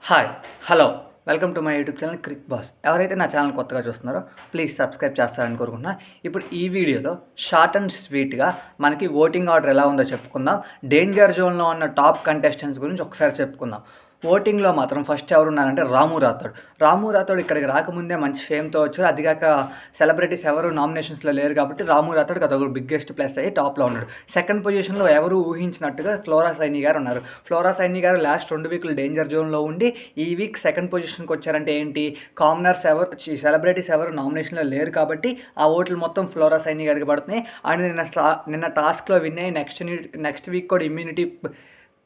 Hi hello welcome to my YouTube channel Crick boss. ఎవరైతే నా channel కొత్తగా చూస్తున్నారో ప్లీజ్ సబ్స్క్రైబ్ చేస్తారని కోరుకుంటున్నా. ఇప్పుడు ఈ వీడియోలో షార్ట్ అండ్ స్వీట్గా మనకి ఓటింగ్ ఆర్డర్ ఎలా ఉందో చెప్పుకుందాం. డేంజర్ జోన్లో ఉన్న టాప్ కంటెస్టెంట్స్ గురించి ఒకసారి చెప్పుకుందాం. ఓటింగ్లో మాత్రం ఫస్ట్ ఎవరున్నారంటే రాము రాథోడ్ ఇక్కడికి రాకముందే మంచి ఫేమ్తో వచ్చారు. అదిగాక సెలబ్రిటీస్ ఎవరు నామినేషన్స్లో లేరు కాబట్టి రాము రాథోడ్కి అదొక బిగ్గెస్ట్ ప్లస్ అయ్యి టాప్లో ఉన్నాడు. సెకండ్ పొజిషన్లో ఎవరు ఊహించినట్టుగా ఫ్లోరా సైని గారు ఉన్నారు. ఫ్లోరా సైని గారు లాస్ట్ 2 వీకులు డేంజర్ జోన్లో ఉండి ఈ వీక్ సెకండ్ పొజిషన్కి వచ్చారంటే ఏంటి, కామనర్స్ ఎవరు సెలబ్రిటీస్ ఎవరు నామినేషన్లో లేరు కాబట్టి ఆ ఓట్లు మొత్తం ఫ్లోరా సైని గారికి పడుతున్నాయి. అండ్ నిన్న టాస్క్లో విన్ అయ్యి నెక్స్ట్ వీక్ కూడా ఇమ్యూనిటీ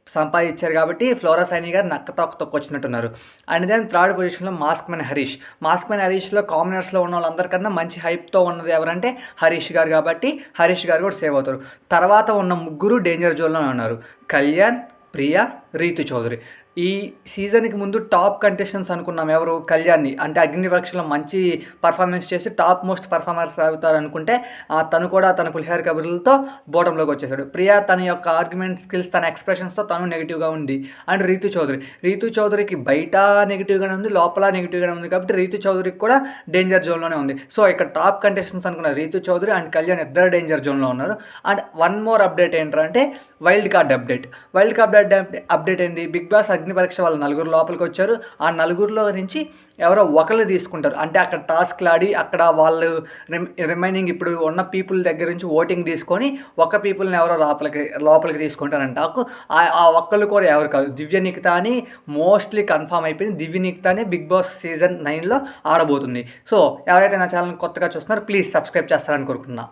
సంపాదించారు కాబట్టి ఫ్లోరా సైని గారు తొక్కొచ్చినట్టున్నారు. అండ్ దెన్ థర్డ్ పొజిషన్లో మాస్క్ మ్యాన్ హరీష్లో కామనర్స్లో ఉన్న వాళ్ళందరికన్నా మంచి హైప్తో ఉన్నది ఎవరంటే హరీష్ గారు కాబట్టి హరీష్ గారు కూడా సేవ్ అవుతారు. తర్వాత ఉన్న ముగ్గురు డేంజర్ జోన్లోనే ఉన్నారు. కళ్యాణ్, ప్రియా, రీతు చౌదరి. ఈ సీజన్కి ముందు టాప్ కంటెస్టెంట్స్ అనుకున్నాం ఎవరు, కళ్యాణ్ని. అంటే అగ్నిపరీక్షలో మంచి పర్ఫార్మెన్స్ చేసి టాప్ మోస్ట్ పర్ఫార్మర్స్ అవుతారు అనుకుంటే తను కూడా తన పులిహార కబుర్లతో బోటంలోకి వచ్చేసాడు. ప్రియా తన యొక్క ఆర్గ్యుమెంట్ స్కిల్స్, తన ఎక్స్ప్రెషన్స్తో తను నెగిటివ్గా ఉంది. అండ్ రీతు చౌదరికి బయట నెగిటివ్గానే ఉంది, లోపల నెగిటివ్గానే ఉంది కాబట్టి రీతు చౌదరికి కూడా డేంజర్ జోన్లోనే ఉంది. సో ఇక్కడ టాప్ కంటెస్టెంట్స్ అనుకున్న రీతు చౌదరి అండ్ కళ్యాణ్ ఇద్దరు డేంజర్ జోన్లో ఉన్నారు. అండ్ వన్ మోర్ అప్డేట్ ఏంటంటే వైల్డ్ కార్డ్ అప్డేట్ ఏంటి, బిగ్ బాస్ అగ్ని పరీక్ష వాళ్ళు 4 లోపలికి వచ్చారు. ఆ 4లో నుంచి ఎవరో ఒకరు తీసుకుంటారు. అంటే అక్కడ టాస్క్లు ఆడి అక్కడ వాళ్ళు రిమైనింగ్ ఇప్పుడు ఉన్న పీపుల్ దగ్గర నుంచి ఓటింగ్ తీసుకొని ఒక పీపుల్ని ఎవరో లోపలికి తీసుకుంటారంట. ఆ ఒక్కళ్ళు కూడా ఎవరు కాదు, దివ్య నిఖిత అని మోస్ట్లీ కన్ఫామ్ అయిపోయింది. దివ్య నిఖితానే బిగ్ బాస్ సీజన్ 9లో ఆడబోతుంది. సో ఎవరైతే నా ఛానల్ కొత్తగా చూస్తున్నారో ప్లీజ్ సబ్స్క్రైబ్ చేస్తారని కోరుకుంటున్నా.